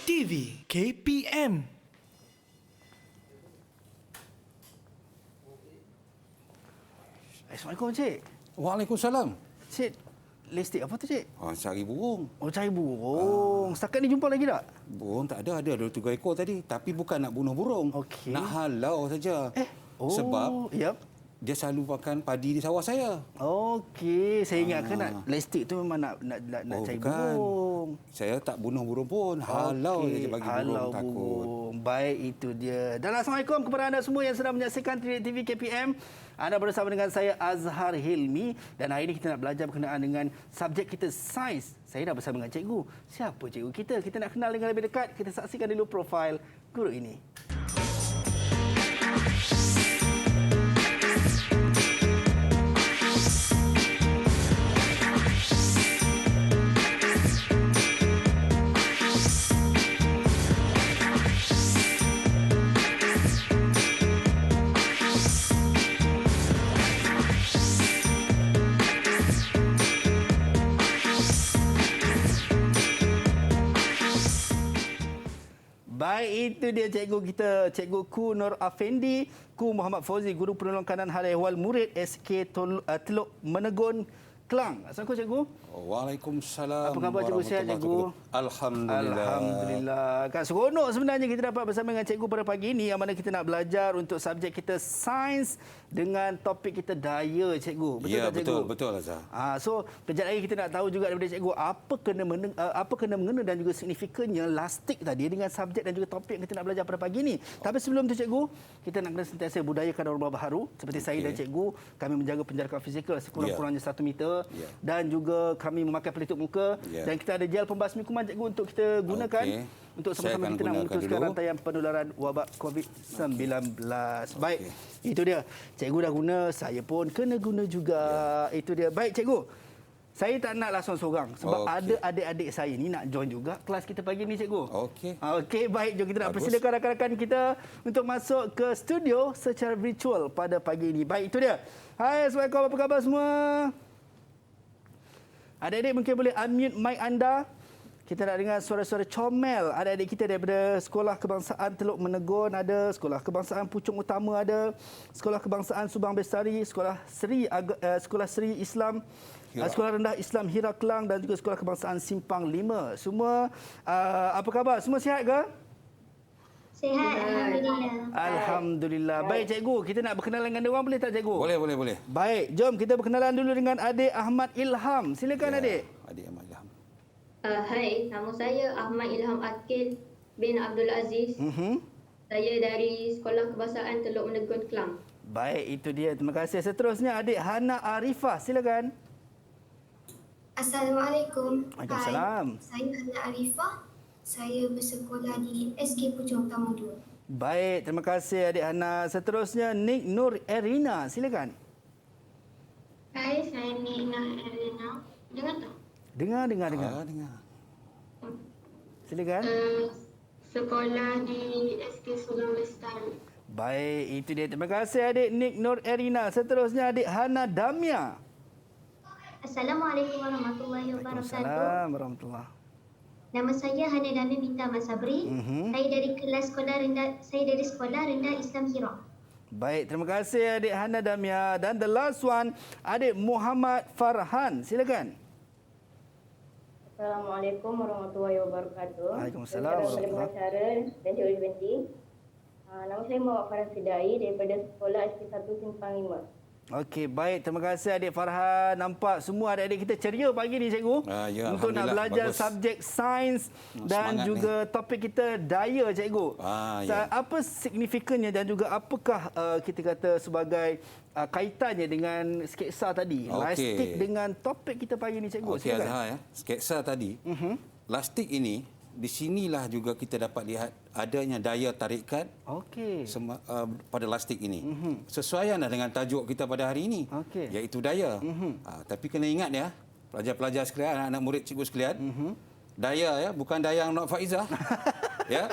TV KPM. Assalamualaikum, Cik. Waalaikumsalam. Cik, listik apa tu, Cik? Cari burung. Oh, cari burung. Setakat ni jumpa lagi tak? Burung tak ada. Ada 2-3 ekor tadi. Tapi bukan nak bunuh burung. Okey. Nak halau saja. Sebab yep. dia selalu makan padi di sawah saya. Okey, saya ingatkan nak listik tu memang nak cari bukan. burung. Saya tak bunuh burung pun. Halau saja bagi burung takut. Burung. Baik, itu dia. Dan Assalamualaikum kepada anda semua yang sedang menyaksikan TV KPM. Anda bersama dengan saya Azhar Hilmi dan hari ini kita nak belajar berkenaan dengan subjek kita sains. Saya dah bersama dengan cikgu. Siapa cikgu kita? Kita nak kenal dengan lebih dekat. Kita saksikan dulu profil guru ini. Baik, itu dia cikgu kita, Cikgu Ku Nur Afendi, Ku Muhammad Fauzi, Guru Penolong Kanan Hal Ehwal Murid SK Teluk Menegon, Kelang. Assalamualaikum, cikgu. Waalaikumsalam. Apa khabar, cikgu? Sihat, cikgu? Alhamdulillah. Alhamdulillah. Kan seronok sebenarnya kita dapat bersama dengan cikgu pada pagi ini yang mana kita nak belajar untuk subjek kita sains dengan topik kita daya, cikgu. Betul ya, tak, cikgu? Betul, Azhar. So, kejap lagi kita nak tahu juga daripada cikgu apa kena mengena dan juga signifikannya lastik tadi dengan subjek dan juga topik yang kita nak belajar pada pagi ini. Tapi sebelum tu, cikgu, kita nak kena sentiasa budayakan norma baharu. Seperti saya dan cikgu, kami menjaga penjarakan fizikal sekurang-kurangnya 1 meter. Dan juga kami memakai pelitup muka. Dan kita ada gel pembasmi kuman, cikgu, untuk kita gunakan. Untuk sama-sama kita nak memutuskan rantaian penularan wabak COVID-19. Baik, itu dia. Cikgu dah guna, saya pun kena guna juga. Itu dia. Baik, cikgu. Saya tak naklah seorang-seorang sebab ada adik-adik saya ni nak join juga kelas kita pagi ni, cikgu. Okey, baik. Jom kita nak persilakan rakan-rakan kita untuk masuk ke studio secara virtual pada pagi ini. Baik, itu dia. Hai, Assalamualaikum. Apa khabar semua? Adik-adik mungkin boleh unmute mic anda. Kita nak dengar suara-suara comel adik-adik kita daripada Sekolah Kebangsaan Teluk Menegon ada, Sekolah Kebangsaan Puchong Utama ada, Sekolah Kebangsaan Subang Bestari, Sekolah Seri Islam, Sekolah Rendah Islam Hira Kelang dan juga Sekolah Kebangsaan Simpang 5. Semua apa khabar? Semua sihat ke? Sihat, Alhamdulillah. Alhamdulillah. Baik, cikgu. Kita nak berkenalan dengan orang, boleh tak, cikgu? Boleh. Baik, jom kita berkenalan dulu dengan adik Ahmad Ilham. Silakan, adik. Adik Ahmad Ilham. Hai, nama saya Ahmad Ilham Akil bin Abdul Aziz. Saya dari Sekolah Kebangsaan Teluk Menegon, Kelang. Baik, itu dia. Terima kasih. Seterusnya, adik Hana Arifah. Silakan. Assalamualaikum. Waalaikumsalam. Hai, saya Hana Arifah. Saya bersekolah di SK Puchong Utama 2. Baik, terima kasih adik Hana. Seterusnya, Nik Nur Erina. Silakan. Hai, saya Nina Erina. Dengar tak? Dengar. Dengar. Silakan. Sekolah di SK Subang Bestari. Baik, itu dia. Terima kasih adik Nik Nur Erina. Seterusnya, adik Hana Damia. Assalamualaikum warahmatullahi wabarakatuh. Waalaikumsalam warahmatullahi. Nama saya Hana Damia Binta Masabri. Saya dari Sekolah Rendah Islam Hira. Baik, terima kasih adik Hana Damia. Dan the last one, adik Muhammad Farhan. Silakan. Assalamualaikum warahmatullahi wabarakatuh. Waalaikumsalam warahmatullahi wabarakatuh. Dan Cikgu Binti. Nama saya Muhammad Farhan Sidai daripada Sekolah SP1 Simpang 5. Okey, baik. Terima kasih adik Farhan. Nampak semua adik-adik kita ceria pagi ni, cikgu. Untuk nak belajar subjek sains dan juga topik kita daya, cikgu. Apa signifikannya dan juga apakah kita kata sebagai kaitannya dengan sketsa tadi? Lastik dengan topik kita pagi ni, cikgu. Okey, Azhar, ya. Sketsa tadi, lastik ini, di sinilah juga kita dapat lihat adanya daya tarikan pada lastik ini. Sesuaianlah dengan tajuk kita pada hari ini, iaitu daya. Tapi kena ingat ya, pelajar-pelajar sekalian, anak-anak murid cikgu sekalian, daya ya, bukan Dayang Nok Faizah. Ya.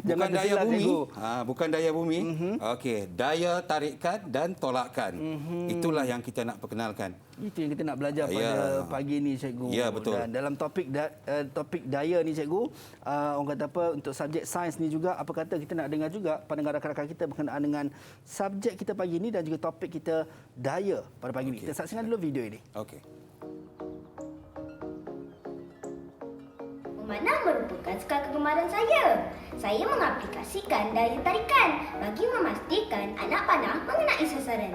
Bukan daya tersilap, bumi. cikgu. Bukan daya bumi. Okey, daya tarikan dan tolakan. Itulah yang kita nak perkenalkan. Itu yang kita nak belajar pada Ya. pagi ni, cikgu. Ya, betul. Dan dalam topik daya ni, cikgu, orang kata apa, untuk subjek sains ni juga, apa kata kita nak dengar juga pandangan rakan-rakan kita berkenaan dengan subjek kita pagi ni dan juga topik kita daya pada pagi ni. Kita saksikan dulu video ini. Okey. Memanah merupakan suka kegemaran saya. Saya mengaplikasikan daya tarikan bagi memastikan anak panah mengenai sasaran.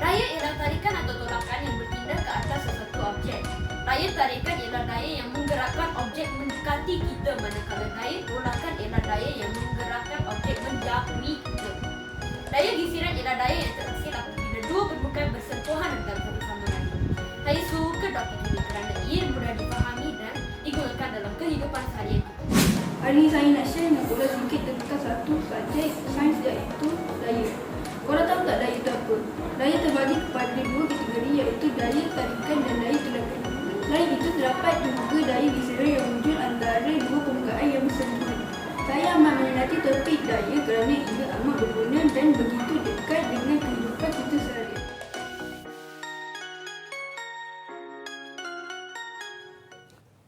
Daya ialah tarikan atau tolakan yang bertindak ke atas sesuatu objek. Daya tarikan ialah daya yang menggerakkan objek mendekati kita, manakala daya tolakan ialah daya yang menggerakkan objek menjauhi kita. Daya gisiran ialah daya yang terhasil apabila dua permukaan bersentuhan antara satu sama lain. Saya suka topik ini kerana ia mudah difahami dan digunakan dalam kehidupan seharian kita. Hari ini saya nak share dengan korang sedikit tentang satu subjek sains iaitu daya. Korang tahu tak daya itu apa? Daya terbagi kepada dua kategori iaitu daya tarikan dan daya tolakan. Selain itu terdapat juga daya gisiran yang muncul antara dua permukaan yang bersentuhan. Saya amat meminati topik daya kerana ia amat berguna dan begitu dekat dengan kehidupan kita seharian.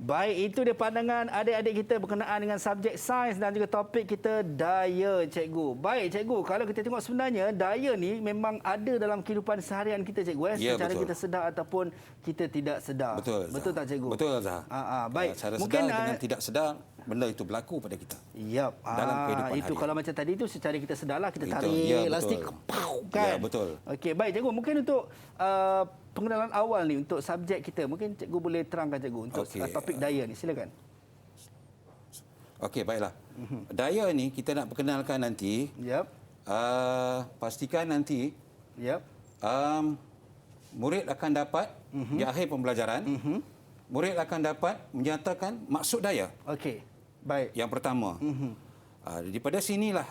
Baik, itu dia pandangan adik-adik kita berkenaan dengan subjek sains dan juga topik kita daya, cikgu. Baik, cikgu, kalau kita tengok sebenarnya daya ni memang ada dalam kehidupan seharian kita, cikgu. Ya, secara betul. kita sedar ataupun kita tidak sedar. Betul. Betul tak, cikgu? Betul, Zah. Baik. Secara Mungkin sedar dengan tidak sedar, benda itu berlaku pada kita. Yap. Dalam kehidupan itu harian. kalau macam tadi tu secara kita sedarlah kita Betul. tarik Ya, betul. elastik pow, kan. Ya, betul. Okey, baik, cikgu. Mungkin untuk pengenalan awal ni untuk subjek kita, mungkin cikgu boleh terangkan, cikgu, untuk Okey. topik daya ni. Silakan. Okey, baiklah. Daya ni kita nak perkenalkan nanti. Yap. Pastikan nanti Yap. murid akan dapat di akhir pembelajaran, murid akan dapat menyatakan maksud daya. Okey. Baik. Yang pertama. Daripada sinilah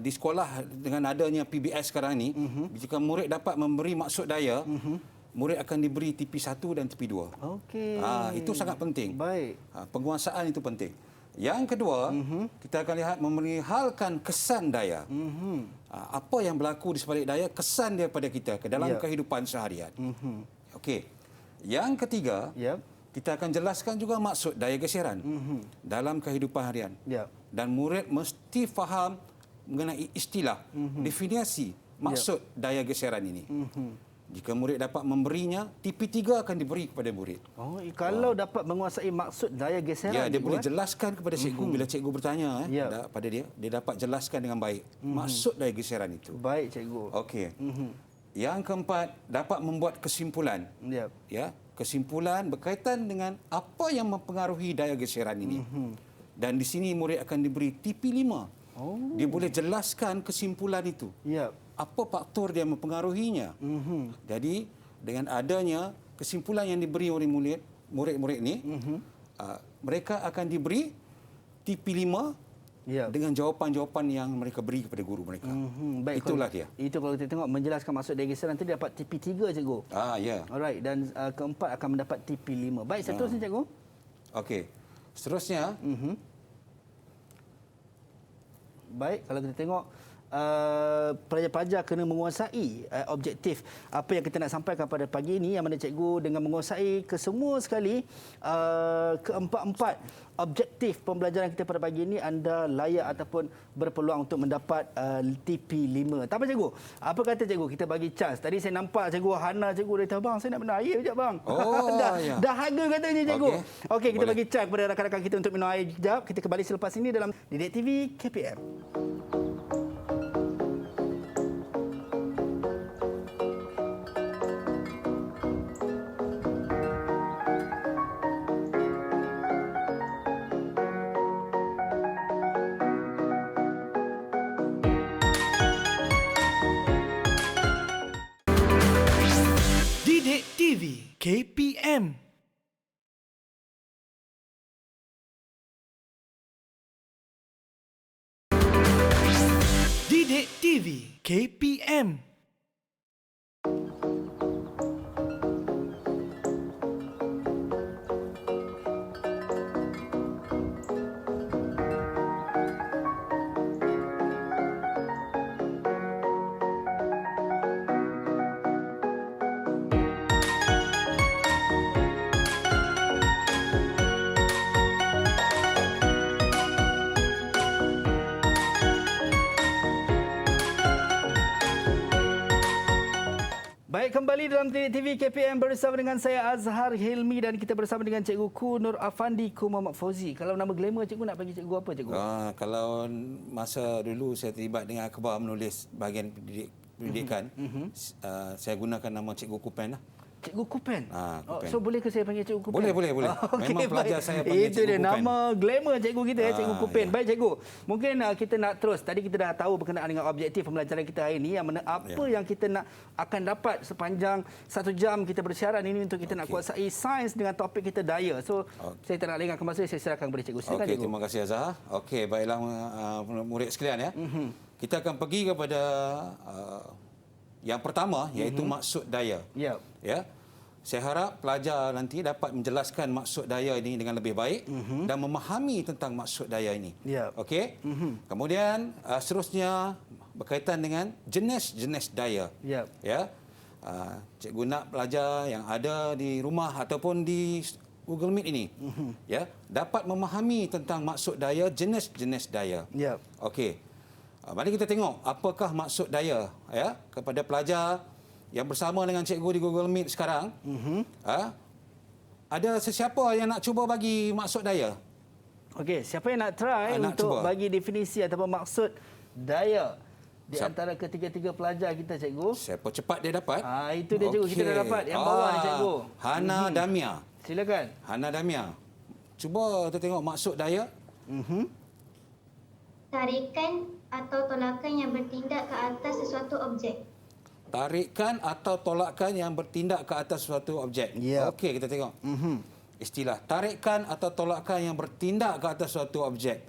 di sekolah dengan adanya PBS sekarang ni, jika murid dapat memberi maksud daya, murid akan diberi TP1 dan TP2. Okey. Itu sangat penting. Baik. Penguasaan itu penting. Yang kedua, kita akan lihat memerihalkan kesan daya. Apa yang berlaku di sebalik daya, kesan dia pada kita ke dalam kehidupan seharian. Okey. Yang ketiga, kita akan jelaskan juga maksud daya geseran dalam kehidupan harian. Dan murid mesti faham mengenai istilah, definisi maksud daya geseran ini. Jika murid dapat memberinya, TP3 akan diberi kepada murid. Oh, kalau dapat menguasai maksud daya geseran. Ya, dia boleh jelaskan kepada cikgu bila cikgu bertanya pada dia dapat jelaskan dengan baik maksud daya geseran itu. Baik, cikgu. Okey. Yang keempat, dapat membuat kesimpulan. Ya, kesimpulan berkaitan dengan apa yang mempengaruhi daya geseran ini. Dan di sini murid akan diberi TP5. Dia boleh jelaskan kesimpulan itu. Apa faktor dia mempengaruhinya. Jadi dengan adanya kesimpulan yang diberi oleh murid-murid ni, mereka akan diberi TP5 dengan jawapan-jawapan yang mereka beri kepada guru mereka. Baik, itulah dia. Itu kalau kita tengok menjelaskan maksud daya geseran nanti dapat TP3, cikgu. Ya. Alright, dan keempat akan mendapat TP5. Baik, seterusnya, cikgu. Okey. Seterusnya, baik, kalau kita tengok pelajar-pelajar kena menguasai objektif apa yang kita nak sampaikan pada pagi ini, yang mana cikgu dengan menguasai kesemua sekali keempat-empat objektif pembelajaran kita pada pagi ini, anda layak ataupun berpeluang untuk mendapat TP5. Tak apa, cikgu. Apa kata cikgu, kita bagi chance. Tadi saya nampak cikgu Hana, cikgu dia kata, bang, saya nak minum air sekejap, bang. Dahaga katanya, cikgu. Okey, kita bagi chance kepada rakan-rakan kita untuk minum air sekejap. Kita kembali selepas ini dalam Didik TV KPM. Didik TV KPM. Didik TV KPM. kembali dalam TV KPM bersama dengan saya Azhar Hilmi dan kita bersama dengan Cikgu Ku Nur Afandi Ku Muhammad Fauzi. Kalau nama glamour cikgu nak bagi cikgu apa cikgu? Kalau masa dulu saya terlibat dengan akhbar menulis bahagian pendidikan, saya gunakan nama Cikgu Kupen lah. Cikgu Kupen. Kupen. So boleh ke saya panggil Cikgu Kupen? Boleh. Okay, Memang pelajar saya panggil itu Cikgu dia Kupen. nama glamour cikgu kita Cikgu Kupen. Baik cikgu. Mungkin kita nak terus. Tadi kita dah tahu berkenaan dengan objektif pembelajaran kita hari ini yang mana apa yang kita nak akan dapat sepanjang 1 jam kita bersiaran ini untuk kita nak kuasai sains dengan topik kita daya. So saya tak nak lengahkan masa, saya serahkan kepada cikgu. Silakan cikgu. Terima kasih Azhar. Okey, baiklah murid sekalian ya. Kita akan pergi kepada yang pertama iaitu maksud daya. Ya. Saya harap pelajar nanti dapat menjelaskan maksud daya ini dengan lebih baik dan memahami tentang maksud daya ini. Okey. Kemudian seterusnya berkaitan dengan jenis-jenis daya. Ya. Cikgu nak pelajar yang ada di rumah ataupun di Google Meet ini ya dapat memahami tentang maksud daya, jenis-jenis daya. Okey. Mari kita tengok apakah maksud daya ya kepada pelajar yang bersama dengan cikgu di Google Meet sekarang. Ada sesiapa yang nak cuba bagi maksud daya? Okey, siapa yang nak try untuk bagi definisi ataupun maksud daya di antara ketiga-tiga pelajar kita cikgu? Siapa cepat dia dapat? Itu dia cikgu, kita dah dapat yang bawah ni cikgu. Hana Damia. Silakan. Hana Damia. Cuba kita tengok maksud daya. Tarikan atau tolakan yang bertindak ke atas sesuatu objek. Tarikan atau tolakan yang bertindak ke atas suatu objek. Okey, kita tengok. Istilah tarikan atau tolakan yang bertindak ke atas suatu objek.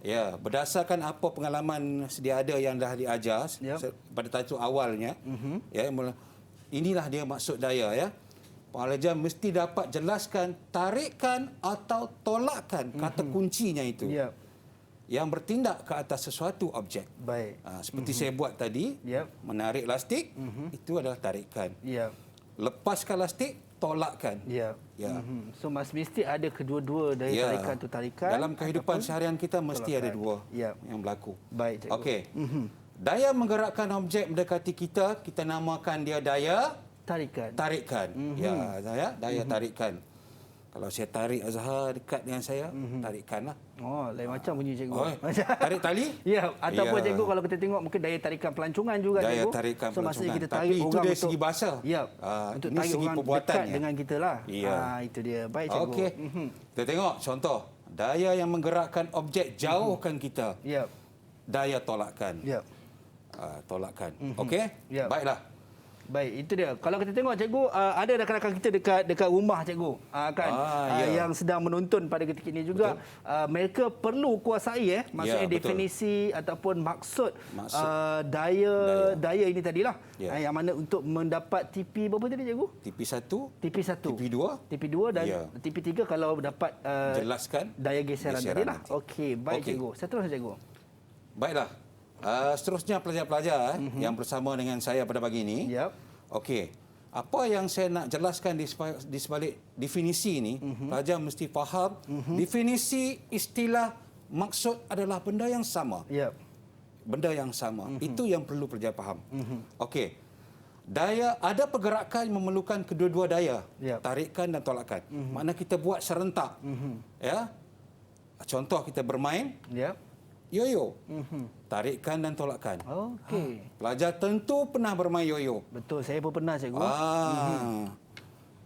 Ya, berdasarkan apa pengalaman sedia ada yang dah diajar pada tajuk awalnya. Ya, inilah dia maksud daya ya. Pelajar mesti dapat jelaskan tarikan atau tolakan, kata kuncinya itu. Yang bertindak ke atas sesuatu objek. Baik. Seperti saya buat tadi, menarik lastik, itu adalah tarikan. Lepaskan lastik, tolakkan. So mesti ada kedua-dua dari tarikan tu tarikan. Dalam kehidupan seharian kita mesti ada dua yang berlaku. Baik, cikgu. Okey. Daya menggerakkan objek mendekati kita, kita namakan dia daya tarikan. Daya tarikan. Kalau saya tarik Azhar dekat dengan saya, tarikkanlah. Lain macam bunyi cikgu. Tarik tali? Ataupun cikgu kalau kita tengok mungkin daya tarikan pelancongan juga cikgu. Daya tarikan pelancongan. Maksudnya kita tarik tapi itu dari segi bahasa. Untuk ini tarik segi orang dekat dengan kita lah. Itu dia. Baik cikgu. Okey. Kita tengok contoh. Daya yang menggerakkan objek jauhkan kita. Daya tolakkan. Tolakkan. Okey? Baiklah. Baik, itu dia. Kalau kita tengok cikgu, ada rakan-rakan kita dekat rumah cikgu yang sedang menonton pada ketika ini juga. Mereka perlu kuasai maksudnya definisi ataupun maksud daya ini tadilah. Yang mana untuk mendapat TP berapa tadi cikgu? TP1, TP2 dan TP3 kalau dapat jelaskan daya geseran tadilah. Okey, baik cikgu. Seterusnya cikgu. Baiklah. Seterusnya pelajar-pelajar yang bersama dengan saya pada pagi ini. Okey. Apa yang saya nak jelaskan di sebalik definisi ini, pelajar mesti faham definisi, istilah, maksud adalah benda yang sama. Benda yang sama. Itu yang perlu pelajar faham. Okey. Daya, ada pergerakan yang memerlukan kedua-dua daya, tarikan dan tolakan. Makna kita buat serentak. Ya. Contoh kita bermain. Yoyo. Tarikan dan tolakan. Okey. Pelajar tentu pernah bermain yoyo. Betul, saya pun pernah cikgu.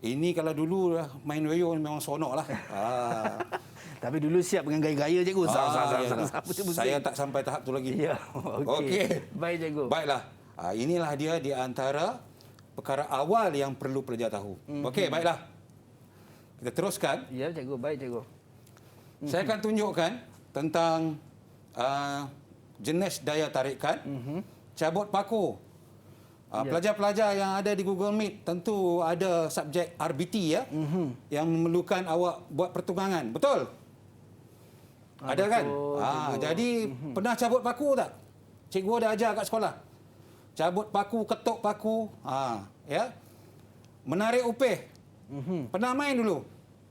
Ini kalau dulu main yoyo memang sonok lah. Tapi dulu siap dengan gaya-gaya cikgu. Saya tak sampai tahap tu lagi. Okey. Baik cikgu. Baiklah. Inilah dia di antara perkara awal yang perlu pelajar tahu. Okey, baiklah. Kita teruskan. Ya cikgu, baik cikgu. Saya akan tunjukkan tentang jenis daya tarikan, cabut paku. Pelajar-pelajar yang ada di Google Meet tentu ada subjek RBT yang memerlukan awak buat pertunggangan. Betul? Ada kan? Jadi pernah cabut paku tak? Cikgu dah ajar kat sekolah. Cabut paku, ketuk paku, ya. Menarik upih. Pernah main dulu?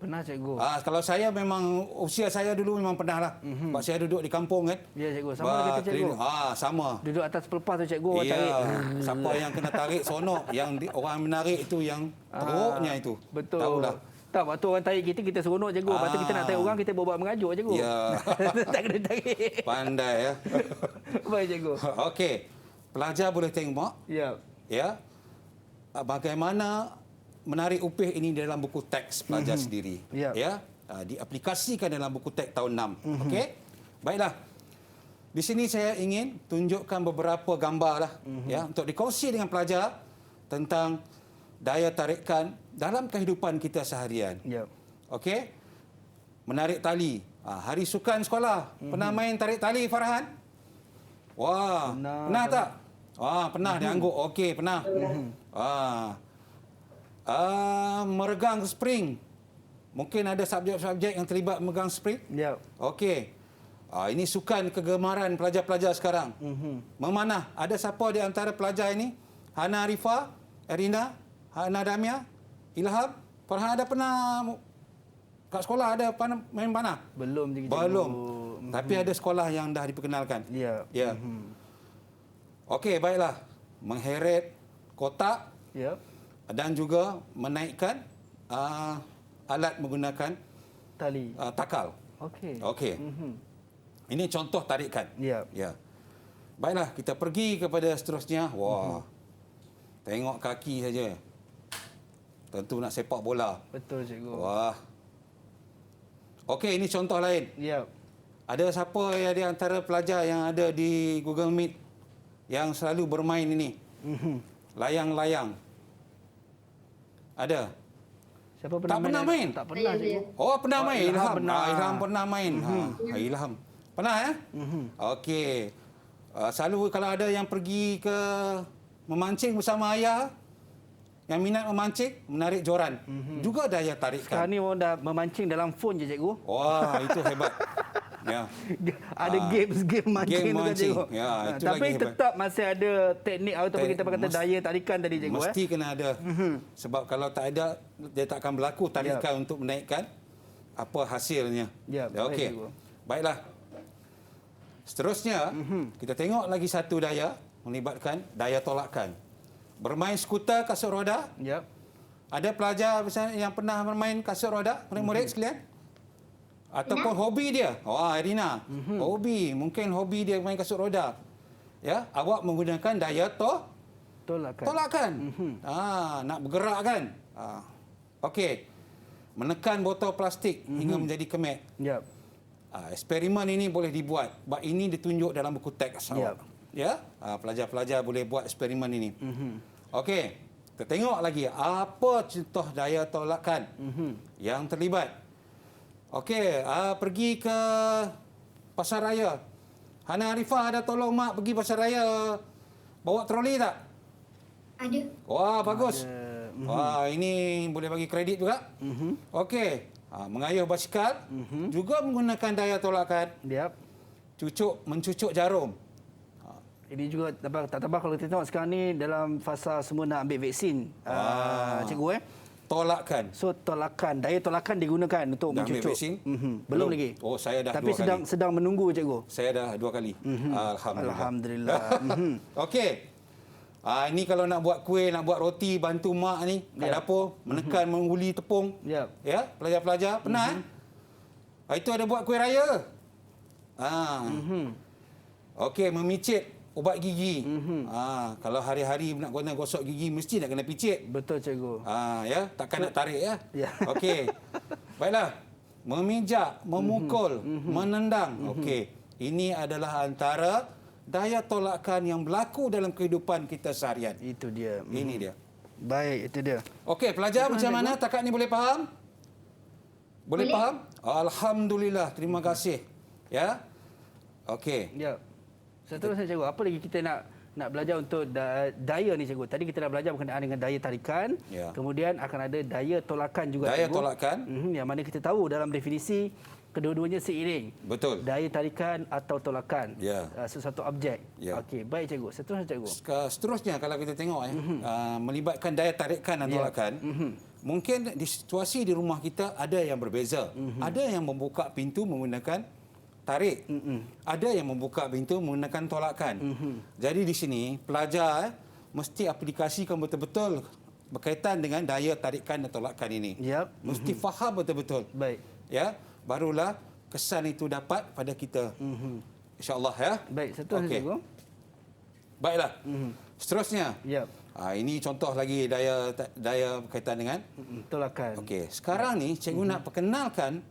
Pernah cikgu. Kalau saya memang usia saya dulu memang pernah lah. Sebab saya duduk di kampung kan. Ya cikgu, sama dengan kita cikgu. Sama. Duduk atas pelepah tu cikgu orang Ya, tarik. siapa yang kena tarik sonok, yang orang menarik itu yang teruknya itu. Betul. Tahulah. Tak, waktu orang tarik kita seronok cikgu. Lepas tu kita nak tarik orang, kita buat mengajuk cikgu. Ya. Tak kena tarik. Pandai ya. Baik cikgu. Okey. Pelajar boleh tengok. Ya. Ya. Bagaimana menarik upih ini dalam buku teks pelajar sendiri. Ya. Diaplikasikan dalam buku teks tahun 6. Okey. Baiklah. Di sini saya ingin tunjukkan beberapa gambar lah ya untuk dikongsi dengan pelajar tentang daya tarikan dalam kehidupan kita seharian. Ya. Okey. Menarik tali. Hari sukan sekolah. Pernah main tarik tali Farhan? Wah, pernah tak? Pernah diangguk. Okey, pernah. Meregang spring. Mungkin ada subjek-subjek yang terlibat memegang spring? Ya. Okey. Ini sukan kegemaran pelajar-pelajar sekarang. Memanah. Ada siapa di antara pelajar ini? Hana Arifah, Erina, Hana Damia, Ilham, Farhan ada pernah kat sekolah ada main panah? Belum. Belum. Tapi ada sekolah yang dah diperkenalkan. Ya. Ya. Okey, baiklah. Mengheret kotak. Ya. Dan juga menaikkan alat menggunakan Tali. takal. Okey. Ini contoh tarikan. Ya. Baiklah, kita pergi kepada seterusnya. Wah. Tengok kaki saja. Tentu nak sepak bola. Betul cikgu. Wah. Okey, ini contoh lain. Ya. Ada siapa yang di antara pelajar yang ada di Google Meet yang selalu bermain ini? Layang-layang. Ada? Siapa pernah pernah main? Tak pernah cikgu. Oh, pernah main. Ilham. Ilham Pernah main. Ilham. Pernah ya? Okey. Selalu kalau ada yang pergi ke memancing bersama ayah, yang minat memancing, menarik joran. Juga daya tarikan. Sekarang ni orang dah memancing dalam phone je cikgu. Wah, itu hebat. Ya. Ada game mancing tu kan cikgu. Ya, itu tapi lagi hebat. tetap masih ada teknik ataupun kita kata daya tarikan tadi cikgu. Mesti kena ada. Sebab kalau tak ada, dia tak akan berlaku tarikan untuk menaikkan apa hasilnya. Ya, okey. Baiklah. Seterusnya, kita tengok lagi satu daya melibatkan daya tolakan. Bermain skuter kasut roda. Ya. Ada pelajar yang pernah bermain kasut roda, murid-murid sekalian? Ataupun hobi dia? Irina. Hobi. Mungkin hobi dia main kasut roda. Ya, awak menggunakan daya tolakan. Nak bergerak kan? Okey. Menekan botol plastik hingga menjadi kemek. Ya. Eksperimen ini boleh dibuat. Sebab ini ditunjuk dalam buku teks awak. Ya, pelajar-pelajar boleh buat eksperimen ini. Okey, kita tengok lagi apa contoh daya tolakan yang terlibat. Okey, pergi ke pasar raya. Hana Arifah ada tolong mak pergi pasar raya bawa troli tak? Ada. Wah, bagus. Wah, ini boleh bagi kredit juga. Okey, mengayuh basikal juga menggunakan daya tolakan. Mencucuk jarum. Ini juga tak tambah kalau kita tengok sekarang ni dalam fasa semua nak ambil vaksin. Cikgu Tolakan. So tolakan, daya tolakan digunakan untuk dah mencucuk. Ambil vaksin? Belum lagi. Oh, saya dah tapi 2 kali. sedang menunggu cikgu. Saya dah 2 kali. Alhamdulillah. Okey. Ini kalau nak buat kuih, nak buat roti, bantu mak ni kat dapur, menekan, menguli tepung. Ya, pelajar-pelajar pernah itu ada buat kuih raya. Okey, memicit ubat gigi. Kalau hari-hari nak guna gosok gigi mesti nak kena picit. Betul cikgu. Ya, takkan nak tarik ya. Okey. Baiklah. Memijak, memukul, menendang. Okey. Ini adalah antara daya tolakan yang berlaku dalam kehidupan kita seharian. Itu dia. Ini dia. Baik, itu dia. Okey, pelajar macam mana takat ni boleh faham? Boleh faham? Alhamdulillah, terima kasih. Ya. Okey. Ya. Seterusnya cikgu, apa lagi kita nak belajar untuk daya ni cikgu? Tadi kita dah belajar berkenaan dengan daya tarikan. Kemudian akan ada daya tolakan juga daya cikgu. Tolakan. Yang mana kita tahu dalam definisi kedua-duanya seiring. Betul. Daya tarikan atau tolakan Ya. sesuatu objek. Ya. Okey, baik cikgu. Seterusnya cikgu. Seterusnya kalau kita tengok melibatkan daya tarikan dan tolakan, mungkin di situasi di rumah kita ada yang berbeza. Ada yang membuka pintu menggunakan tarik. Ada yang membuka pintu menggunakan tolakan. Jadi di sini pelajar mesti aplikasikan betul-betul berkaitan dengan daya tarikan dan tolakan ini. Yap. Mesti faham betul-betul. Baik. Ya, barulah kesan itu dapat pada kita. InsyaAllah ya. Baik, seterusnya Okey. cikgu. Baiklah. Seterusnya. Yap. Ini contoh lagi daya berkaitan dengan Tolakan. okey. Sekarang ni cikgu nak perkenalkan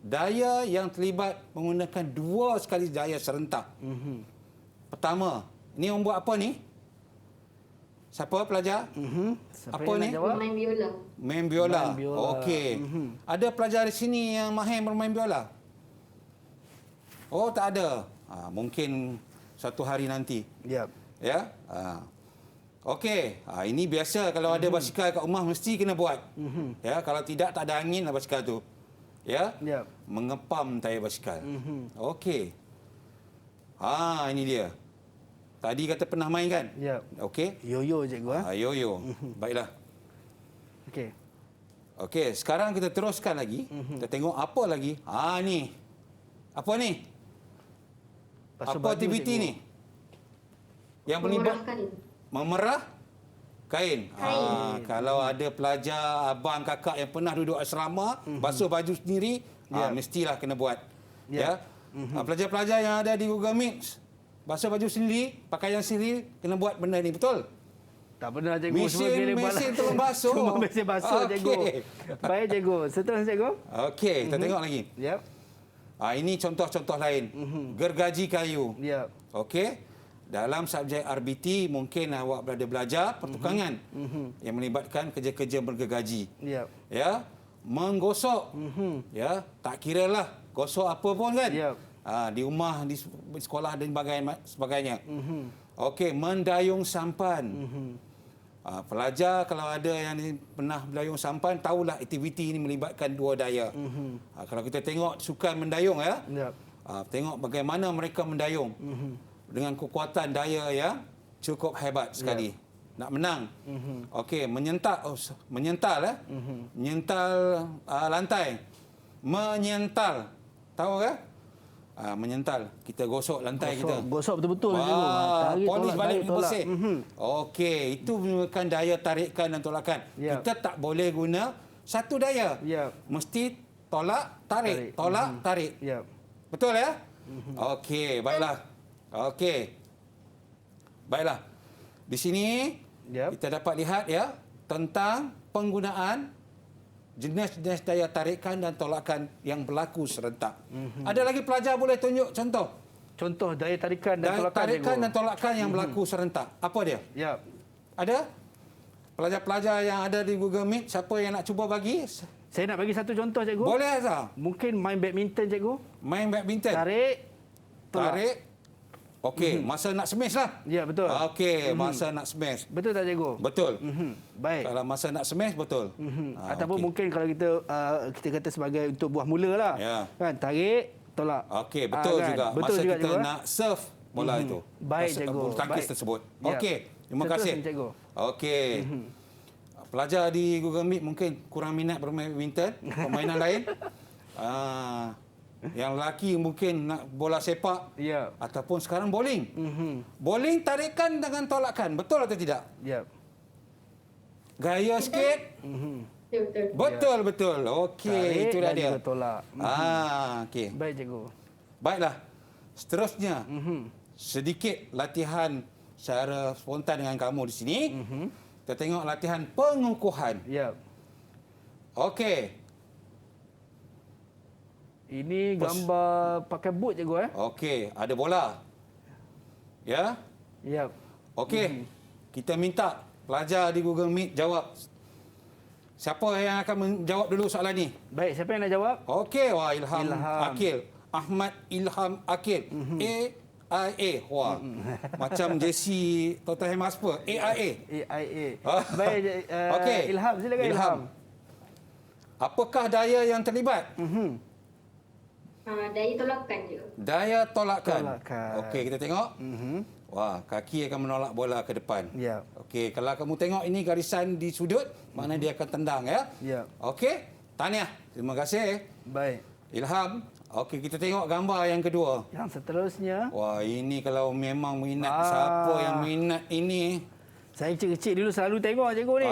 daya yang terlibat menggunakan dua sekali daya serentak. Pertama, ni orang buat apa ni? Siapa pelajar? Siapa Apa yang ni? nak jawab? Main biola. Main biola. Main biola. Okey. Ada pelajar di sini yang mahir bermain biola? Oh, tak ada. Mungkin satu hari nanti. Yap. Ya. Okey. Ini biasa kalau ada basikal kat rumah mesti kena buat. Ya, kalau tidak tak ada angin lah basikal tu. Ya. Yap. Mengepam tayar basikal. Okey. Ini dia. Tadi kata pernah main kan? Yap. Okey. Yo-yo cikgu. Yo-yo. Baiklah. Okey. Okey, sekarang kita teruskan lagi. Kita tengok apa lagi. Ni. Apa ni? Basuh Apa baju, aktiviti cikgu. ni? Yang melibat memerah kain. Kalau ada pelajar, abang, kakak yang pernah duduk asrama, basuh baju sendiri, mestilah kena buat. Ya. Pelajar-pelajar yang ada di Google Meet, basuh baju sendiri, pakaian sendiri, kena buat benda ni, betul? Tak benar cikgu. Mesin tolong basuh. Cuma mesin basuh cikgu. Baik cikgu. Seterusnya cikgu. Okey, kita tengok lagi. Yap. Ini contoh-contoh lain. Gergaji kayu. Yap. Okey. Dalam subjek RBT mungkin awak berada belajar pertukangan yang melibatkan kerja-kerja bergergaji. Yap. Ya, menggosok. Ya, tak kiralah gosok apa pun kan. Yap. Di rumah, di sekolah dan sebagainya. Okey, mendayung sampan. Pelajar kalau ada yang pernah mendayung sampan tahulah aktiviti ini melibatkan dua daya. Kalau kita tengok sukan mendayung ya. Yap. Tengok bagaimana mereka mendayung dengan kekuatan daya yang cukup hebat sekali. Nak menang. Okey, menyental lantai. Menyental. Tahu ke? Menyental. Kita gosok lantai kita. Gosok betul-betul cikgu. Tarik, Polis tolak, balik tarik, tolak. bersih. Okey, itu merupakan daya tarikan dan tolakan. Yap. Kita tak boleh guna satu daya. Yap. Mesti tolak, tarik. Tolak, tarik. Yap. Betul ya? Okey, baiklah. Okey. Baiklah. Di sini kita dapat lihat ya tentang penggunaan jenis-jenis daya tarikan dan tolakan yang berlaku serentak. Ada lagi pelajar boleh tunjuk contoh? Contoh daya tarikan dan tolakan tarikan cikgu. dan tolakan yang berlaku serentak. Apa dia? Yap. Ada? Pelajar-pelajar yang ada di Google Meet, siapa yang nak cuba bagi? Saya nak bagi satu contoh cikgu. Boleh Azhar? Mungkin main badminton cikgu. Main badminton. Tarik. Tolak. Tarik. Okey, masa nak smash lah. Ya, betul. Okey, masa nak smash. Betul tak cikgu? Betul. Baik. Kalau masa nak smash, betul. Ataupun mungkin kalau kita kata sebagai untuk buah mula lah. Ya. Kan, tarik, tolak. Okey, betul kan? juga. Betul Masa juga, kita cikgu, nak serve bola itu. Baik, Masa cikgu. bulu tangkis Baik. tersebut. Ya. Okey, terima kasih. Seterusnya, cikgu. Okey. Pelajar di Google Meet mungkin kurang minat bermain badminton, permainan lain. Yang lelaki mungkin nak bola sepak. Ya. Ataupun sekarang bowling. Bowling tarikan dengan tolakan. Betul atau tidak? Ya. Gaya sikit. Betul. Betul. Okey, Tarik itu dah dan dia. juga tolak. Okey. Baik cikgu. Baiklah. Seterusnya, sedikit latihan secara spontan dengan kamu di sini. Kita tengok latihan pengukuhan. Ya. Okey. Ini gambar pakai boot cikgu Okey, ada bola. Ya? Ya. Okey. Kita minta pelajar di Google Meet jawab. Siapa yang akan menjawab dulu soalan ni? Baik, siapa yang nak jawab? Okey, Ilham Akil. Ahmad Ilham Akil. AIA. Wah. Macam Jesse Tottenham Hotspur. AIA. AIA. Baik, Okey. Ilham, silakan Ilham. Apakah daya yang terlibat? Daya tolakan je. Daya tolakan. Tolakan. Okey, kita tengok. Wah, kaki akan menolak bola ke depan. Ya. Okey, kalau kamu tengok ini garisan di sudut, maknanya dia akan tendang ya. Ya. Okey, tahniah. Terima kasih. Baik. Ilham. Okey, kita tengok gambar yang kedua. Yang seterusnya. Wah, ini kalau memang minat siapa yang minat ini. Saya kecil-kecil dulu selalu tengok cikgu ni.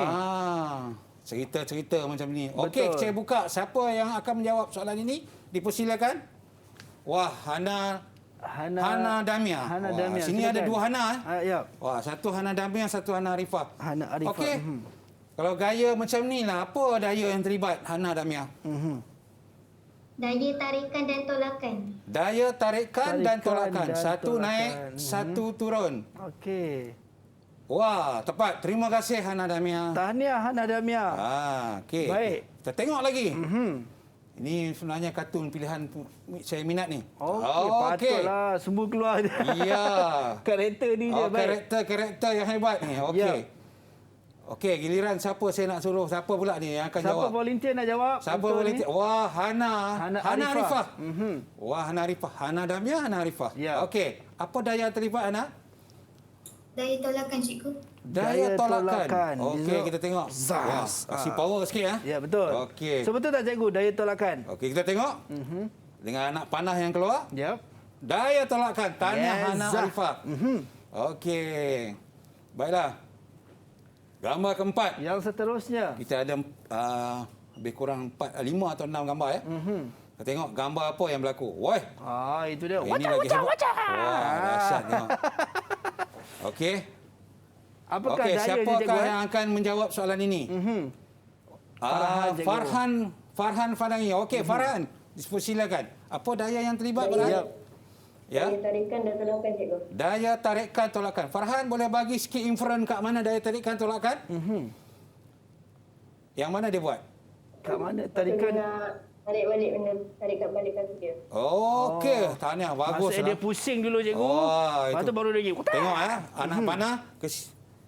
Cerita-cerita macam ni. Okey, saya buka. Siapa yang akan menjawab soalan ini? Dipersilakan. Wah, Hana Damia. Hana Wah, Damia. Sini Silakan. ada dua Hana. Ya. Wah, satu Hana Damia, satu Hana Arifah. Hana Arifah. Okey. Kalau gaya macam ni lah, apa daya yang terlibat Hana Damia? Daya tarikan dan tolakan. Daya tarikan dan tolakan. Satu tolakan. naik, satu turun. Okey. Wah, tepat. Terima kasih Hana Damia. Tahniah Hana Damia. Okey. Baik. Kita tengok lagi. Ini sebenarnya kartun pilihan saya minat ni. Okey, patutlah semua keluar. Ya. Karakter ni je. Baik. Karakter yang hebat ni. Okey. Ya. Okey, giliran siapa saya nak suruh? Siapa pula ni yang akan jawab? Siapa volunteer nak jawab? Siapa untuk volunteer? ni? Wah, Hana Arifah. Wah, Hana Arifah. Hana Damia, Hana Arifah. Ya. Okey. Apa daya terlibat Hana? Daya tolakan cikgu. Daya tolakan. Okey, Dia kita tengok. Zas. Kasih power sikit ya. Ya, betul. Okey. So, betul tak cikgu daya tolakan? Okey, kita tengok. Dengan anak panah yang keluar. Ya. Daya tolakan. Tahniah Yes. Hana Arifah. Okey. Baiklah. Gambar keempat. Yang seterusnya. Kita ada lebih kurang 5 atau 6 gambar ya. Kita tengok gambar apa yang berlaku. Woi. Itu dia. Ini lagi hebat. Wah, dahsyat tengok. Okey. Apakah Okey, daya siapakah cikgu? yang akan menjawab soalan ini? Farhan Fadangi. Okey, Farhan. Silakan. Apa daya yang terlibat Farhan? Ya. Daya tarikan dan tolakan cikgu. Daya tarikan tolakan. Farhan boleh bagi sikit inferen kat mana daya tarikan tolakan? Yang mana dia buat? Kat mana tarikan? Tarik balik benda, tarikan balik kaki dia. Okey, tahniah, bagus. Maksudnya dia pusing dulu cikgu. Wah, Lepas tu baru dia pergi. Tengok anak panah.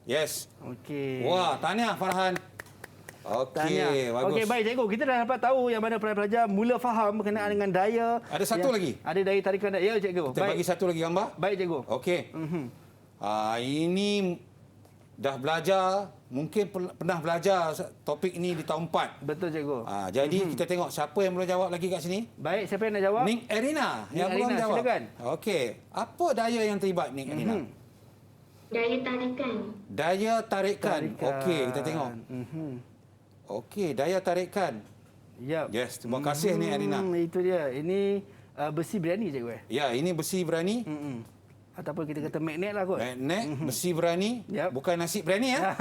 Yes. Okey. Wah, tahniah Farhan. Okey, bagus. Okey, baik cikgu. Kita dah dapat tahu yang mana pelajar mula faham berkenaan dengan daya. Ada satu lagi? Ada daya tarikan. Ya cikgu. Kita bagi satu lagi gambar. Baik cikgu. Okey. Ini dah belajar, mungkin pernah belajar topik ini di tahun 4. Betul cikgu. Jadi kita tengok siapa yang boleh jawab lagi kat sini. Baik, siapa yang nak jawab? Ning Erina yang belum jawab. Silakan. Okey. Apa daya yang terlibat Ning Erina? Daya tarikan. Daya tarikan. Okey, kita tengok. Okey, daya tarikan. Ya. Yes, terima kasih Ning Erina. Itu dia. Ini besi berani cikgu. Ya, ini besi berani. Ataupun kita kata magnet lah kot. Magnet, besi berani. Yep. Bukan nasi berani ya.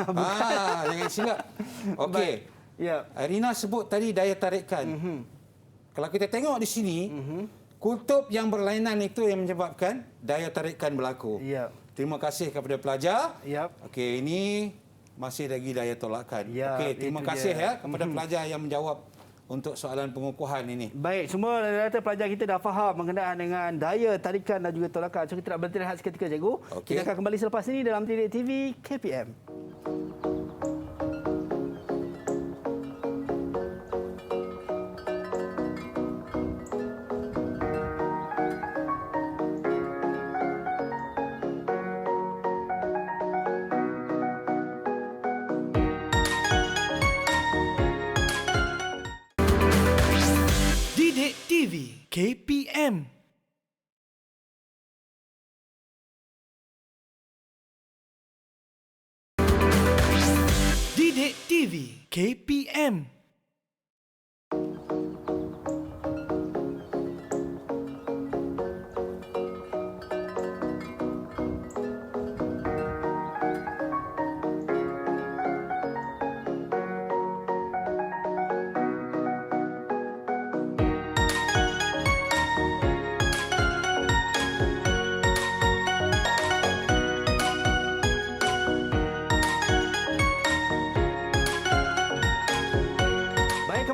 Jangan silap. Okey. Ya. Erina sebut tadi daya tarikan. Kalau kita tengok di sini, kutub yang berlainan itu yang menyebabkan daya tarikan berlaku. Ya. Terima kasih kepada pelajar. Ya. Okey, ini masih lagi daya tolakan. Ya, Okey, terima itu kasih dia. ya kepada pelajar yang menjawab untuk soalan pengukuhan ini. Baik, semua rata-rata pelajar kita dah faham mengenai dengan daya tarikan dan juga tolakan. So kita nak berhenti rehat seketika cikgu. Okey. Kita akan kembali selepas ini dalam Didik TV KPM. Didik TV KPM. Didik TV KPM.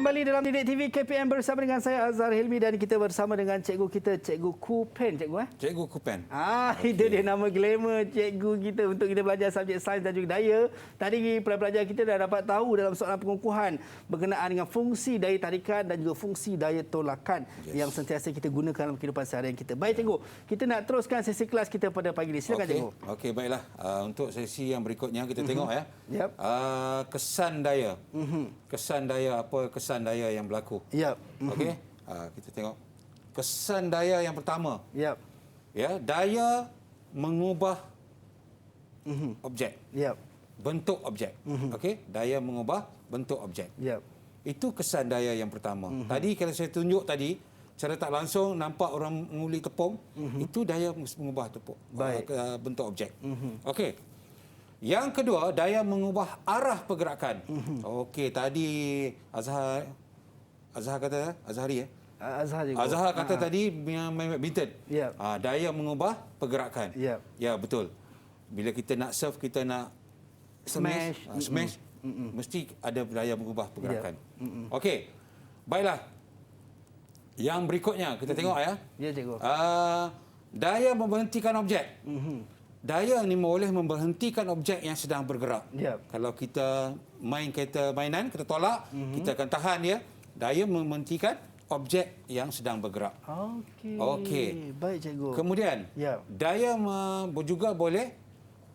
kembali dalam Didik TV KPM bersama dengan saya Azhar Hilmi dan kita bersama dengan cikgu kita, Cikgu Kupen, cikgu Cikgu Kupen. Itu dia nama glamour cikgu kita untuk kita belajar subjek sains dan juga daya. Tadi pelajar kita dah dapat tahu dalam soalan pengukuhan berkenaan dengan fungsi daya tarikan dan juga fungsi daya tolakan yang sentiasa kita gunakan dalam kehidupan seharian kita. Baik cikgu, kita nak teruskan sesi kelas kita pada pagi ini. Silakan cikgu. Okey, baiklah. Untuk sesi yang berikutnya kita tengok ya. Yep. Kesan daya. Kesan daya, apa kesan daya yang berlaku? Yep. Okey. Kita tengok kesan daya yang pertama. Yep. Ya, daya mengubah objek. Yep. Bentuk objek. Okey, daya mengubah bentuk objek. Yep. Itu kesan daya yang pertama. Tadi kalau saya tunjuk tadi, secara tak langsung nampak orang menguli tepung, itu daya mengubah bentuk objek. Okey. Yang kedua, daya mengubah arah pergerakan. Okey, tadi Azhari Azhar kata tadi main badminton. Yep. Daya mengubah pergerakan. Yep. Ya, betul. Bila kita nak serve, kita nak smash, mesti ada daya mengubah pergerakan. Okey. Baiklah. Yang berikutnya kita tengok ya. Ya, cikgu. Daya memberhentikan objek. Daya ni boleh memberhentikan objek yang sedang bergerak. Yep. Kalau kita main kereta mainan, kita tolak, kita akan tahan dia. Daya memberhentikan objek yang sedang bergerak. Okey. Baik cikgu. Kemudian, Yep. daya juga boleh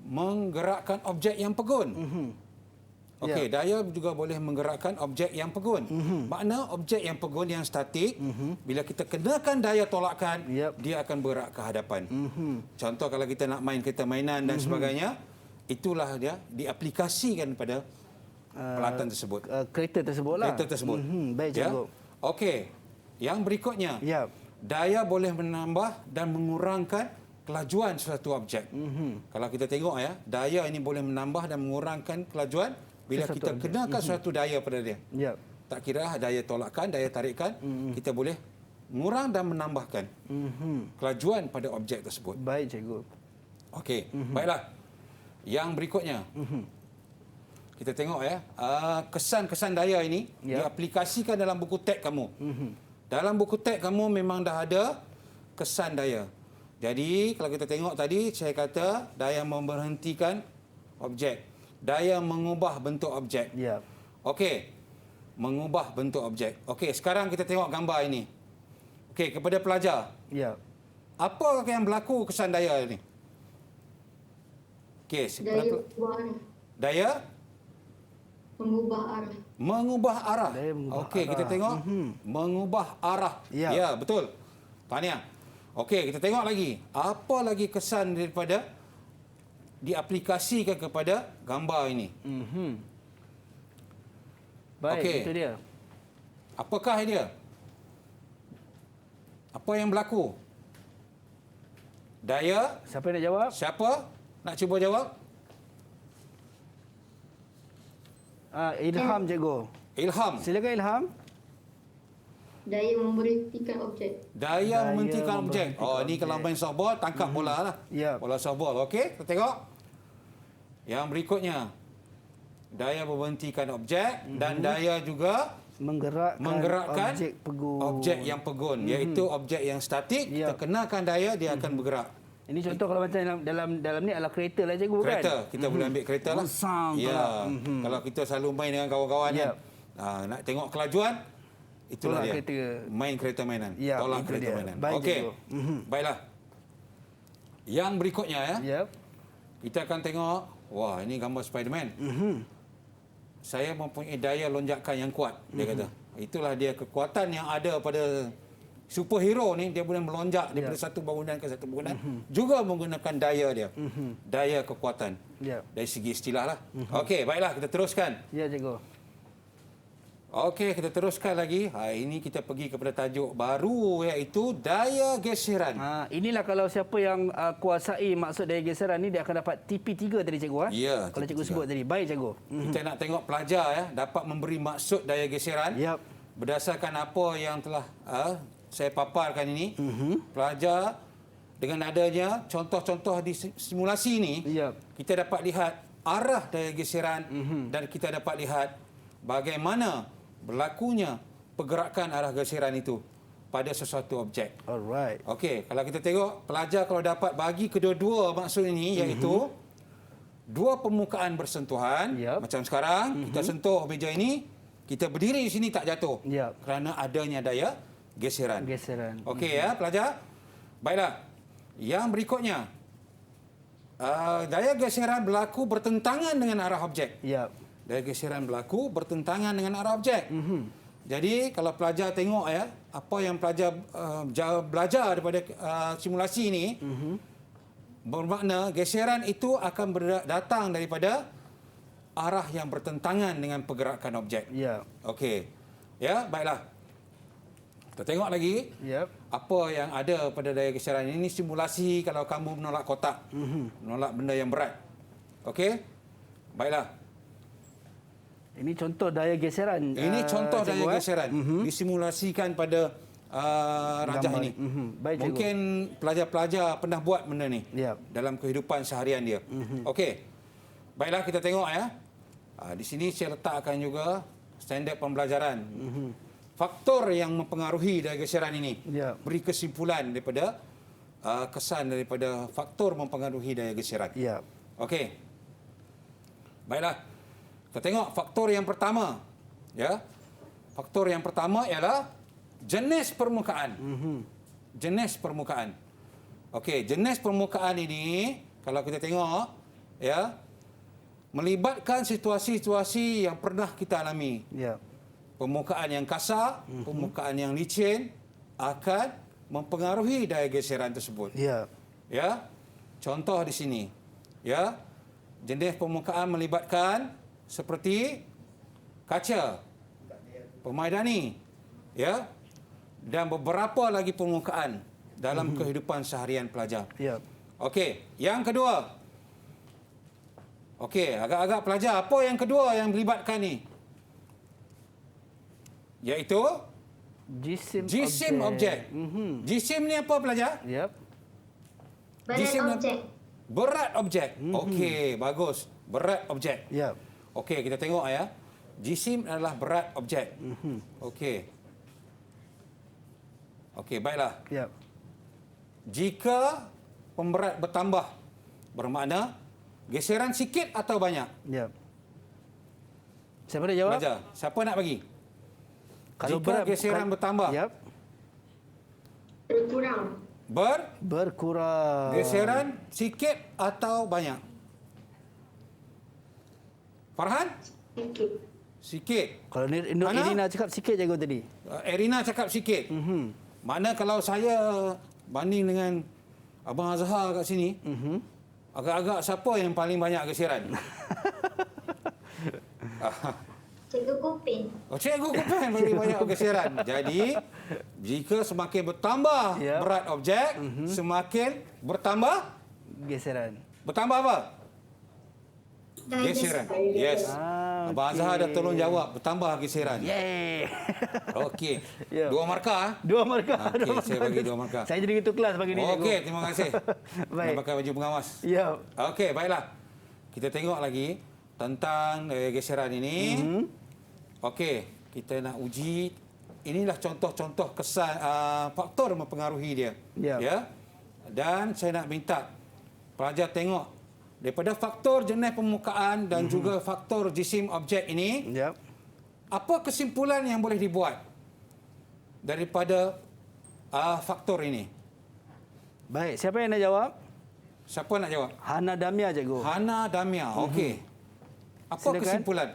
menggerakkan objek yang pegun. Okey, daya juga boleh menggerakkan objek yang pegun. Makna objek yang pegun yang statik, bila kita kenakan daya tolakan, dia akan bergerak ke hadapan. Contoh kalau kita nak main kereta mainan dan sebagainya, itulah dia diaplikasikan pada peralatan tersebut. Kereta tersebutlah. Kereta tersebut. Baik cikgu. Okey. Yang berikutnya, daya boleh menambah dan mengurangkan kelajuan suatu objek. Kalau kita tengok ya, daya ini boleh menambah dan mengurangkan kelajuan bila kita kenakan suatu daya pada dia. Tak kira daya tolakan, daya tarikan, kita boleh mengurang dan menambahkan kelajuan pada objek tersebut. Baik cikgu. Okey, baiklah. Yang berikutnya, kita tengok ya, kesan-kesan daya ini diaplikasikan dalam buku teks kamu. Dalam buku teks kamu memang dah ada kesan daya. Jadi kalau kita tengok tadi, saya kata daya memberhentikan objek. Daya mengubah bentuk objek. Okey. Mengubah bentuk objek. Okey, sekarang kita tengok gambar ini. Okey, kepada pelajar. Apa yang berlaku kesan daya ini? Okey, daya mengubah arah. Mengubah arah. Okey, kita tengok mengubah arah. Ya, betul. Tahniah. Okey, kita tengok lagi. Apa lagi kesan daripada diaplikasikan kepada gambar ini? Baik, okey. itu dia. Apakah dia? Apa yang berlaku? Daya. Siapa yang nak jawab? Siapa nak cuba jawab? Ilham cikgu. Ilham. Silakan Ilham. Daya memberhentikan objek. Daya memberhentikan objek. Ni kalau main softball, tangkap bola lah. Bola softball. Okey, kita tengok. Yang berikutnya. Daya memberhentikan objek dan daya juga menggerakkan objek yang pegun. Iaitu objek yang statik, kita kenakan daya, dia akan bergerak. Ini contoh kalau macam dalam ni adalah kereta lah cikgu kan? Kereta. Kita boleh ambil kereta lah. Kalau kita selalu main dengan kawan-kawan kan. Nak tengok kelajuan, itulah dia. Main kereta mainan. Tolak kereta mainan. Okey. Baiklah. Yang berikutnya ya. Kita akan tengok, wah ini gambar Spiderman. Saya mempunyai daya lonjakan yang kuat, dia kata. Itulah dia kekuatan yang ada pada superhero ni, dia boleh melonjak daripada satu bangunan ke satu bangunan, juga menggunakan daya dia. Daya kekuatan. Dari segi istilah lah. Okey, baiklah kita teruskan. Ya, cikgu. Okey, kita teruskan lagi. Ini kita pergi kepada tajuk baru iaitu daya geseran. Inilah kalau siapa yang kuasai maksud daya geseran ni, dia akan dapat TP3 tadi cikgu. Ya, kalau cikgu sebut tadi. Baik cikgu. Kita nak tengok pelajar ya dapat memberi maksud daya geseran. Berdasarkan apa yang telah saya paparkan ini. Pelajar dengan adanya contoh-contoh di simulasi ini, kita dapat lihat arah daya geseran dan kita dapat lihat bagaimana berlakunya pergerakan arah geseran itu pada sesuatu objek. Alright. Okey, kalau kita tengok pelajar kalau dapat bagi kedua-dua maksud ini iaitu dua permukaan bersentuhan macam sekarang kita sentuh meja ini, kita berdiri di sini tak jatuh kerana adanya daya geseran. Okey ya pelajar. Baiklah. Yang berikutnya daya geseran berlaku bertentangan dengan arah objek. Daya geseran berlaku bertentangan dengan arah objek. Jadi kalau pelajar tengok ya, apa yang pelajar belajar daripada simulasi ini, bermakna geseran itu akan datang daripada arah yang bertentangan dengan pergerakan objek. Okey. Ya, baiklah. Kita tengok lagi apa yang ada pada daya geseran ini. Simulasi kalau kamu menolak kotak, menolak benda yang berat. Okey. Baiklah. Ini contoh daya geseran. Ini contoh daya geseran. Disimulasikan pada rajah ini. Baik, mungkin pelajar-pelajar pernah buat benda ni dalam kehidupan seharian dia. Okey. Baiklah kita tengok ya. Di sini saya letakkan juga standard pembelajaran. Faktor yang mempengaruhi daya geseran ini. Beri kesimpulan daripada kesan daripada faktor mempengaruhi daya geseran. Okey. Baiklah. Kita tengok faktor yang pertama. Ya. Faktor yang pertama ialah jenis permukaan. Jenis permukaan. Okey, jenis permukaan ini kalau kita tengok ya melibatkan situasi-situasi yang pernah kita alami. Permukaan yang kasar, permukaan yang licin akan mempengaruhi daya geseran tersebut. Ya. Contoh di sini. Ya. Jenis permukaan melibatkan seperti kaca, pemaidani, ya, dan beberapa lagi permukaan dalam kehidupan seharian pelajar. Okey, yang kedua. Okey, agak-agak pelajar, apa yang kedua yang melibatkan ni? Iaitu jisim objek. Jisim ni apa pelajar? Berat objek. Berat objek. Okey, bagus. Berat objek. Okey, kita tengok ya. Jisim adalah berat objek. Okey. Okey, baiklah. Jika pemberat bertambah, bermakna geseran sikit atau banyak? Siapa nak jawab? Pelajar, siapa nak bagi? Kalau jika geseran bertambah. Berkurang. Berkurang. Geseran sikit atau banyak? Farhan? Sikit. Sikit. Kalau Irina cakap sikit je tadi. Irina cakap sikit. Mana kalau saya banding dengan Abang Azhar kat sini, agak-agak siapa yang paling banyak geseran? Cikgu Kupin. Cikgu Kupin paling banyak geseran. Jadi, jika semakin bertambah berat objek, semakin bertambah geseran. Bertambah apa? Geseran. Yes. Abang Azhar dah tolong jawab. Bertambah geseran. Yeay. Okey. 2 markah. 2 markah. Okey, saya bagi 2 markah. Saya jadi ketua kelas pagi ni. Okey, terima kasih. Baik. Nak pakai baju pengawas. Ya. Okey, baiklah. Kita tengok lagi tentang geseran ini. Okey, kita nak uji. Inilah contoh-contoh kesan faktor mempengaruhi dia. Ya. Dan saya nak minta pelajar tengok daripada faktor jenis permukaan dan juga faktor jisim objek ini, apa kesimpulan yang boleh dibuat daripada faktor ini? Baik, siapa yang nak jawab? Siapa nak jawab? Hana Damia, cikgu. Hana Damia, okey. Apa Silakan. kesimpulan?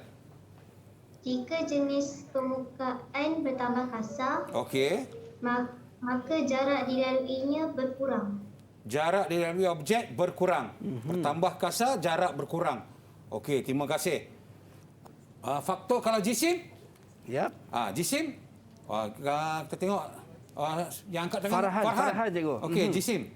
Jika jenis permukaan bertambah kasar, Okey. maka jarak dilaluinya berkurang. Jarak dilalui objek berkurang. Bertambah kasar, jarak berkurang. Okey, terima kasih. Faktor kalau jisim? Jisim? Kita tengok yang angkat tangan. Farhan, cikgu. Okey, jisim.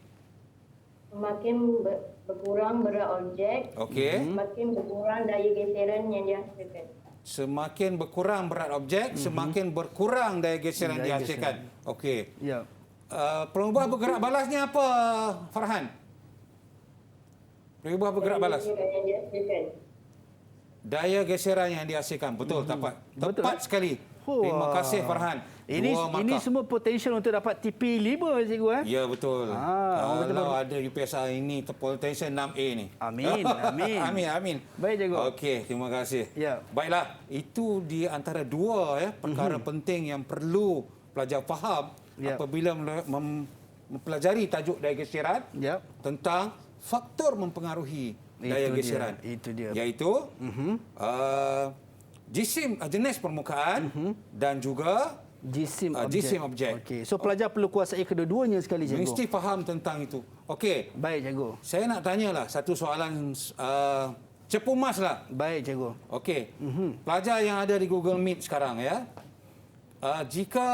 Semakin berkurang berat objek, semakin berkurang daya geseran yang dihasilkan. Semakin berkurang berat objek, semakin berkurang daya geseran yang dihasilkan. Okey. Pengubah bergerak balasnya apa, Farhan? Pengubah bergerak balas. daya geseran yang dihasilkan. Betul, tepat sekali. Terima kasih Farhan. Ini semua potensial untuk dapat TP5 cikgu Ya betul. Kalau ada UPSR ini potensial 6A ni. Amin. Amin. Baik cikgu. Okey, terima kasih. Ya. Baiklah, itu di antara dua perkara penting yang perlu pelajar faham apabila mempelajari tajuk daya geseran tentang faktor mempengaruhi daya geseran. Itu dia. Iaitu jisim jenis permukaan dan juga jisim objek. Okey. So pelajar perlu kuasai kedua-duanya sekali cikgu. Mesti faham tentang itu. Okey. Baik cikgu. Saya nak tanyalah satu soalan cepu mas lah. Baik cikgu. Okey. Pelajar yang ada di Google Meet sekarang ya. Jika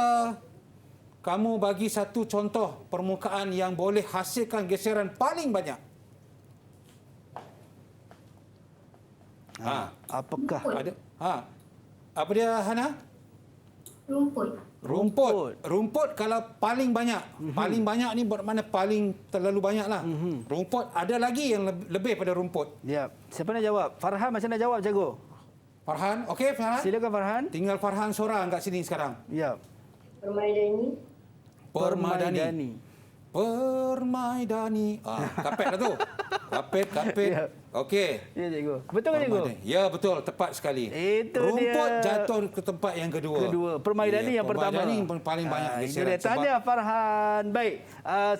kamu bagi satu contoh permukaan yang boleh hasilkan geseran paling banyak. Apakah ada? Apa dia Hana? Rumput kalau paling banyak. Paling banyak ni bermakna paling terlalu banyaklah. Rumput ada lagi yang lebih pada rumput. Ya. Siapa nak jawab? Farhan macam nak jawab cikgu? Farhan, okey Farhan. Silakan Farhan. Tinggal Farhan seorang kat sini sekarang. Ya. Permaidani. Kapet lah tu. Kapet. Ya. Okey. Ya cikgu. Betul kan cikgu? Ya betul, tepat sekali. Rumput jatuh ke tempat yang kedua. Permaidani yang pertama. Permaidani yang paling banyak geseran. Tahniah Farhan. Baik.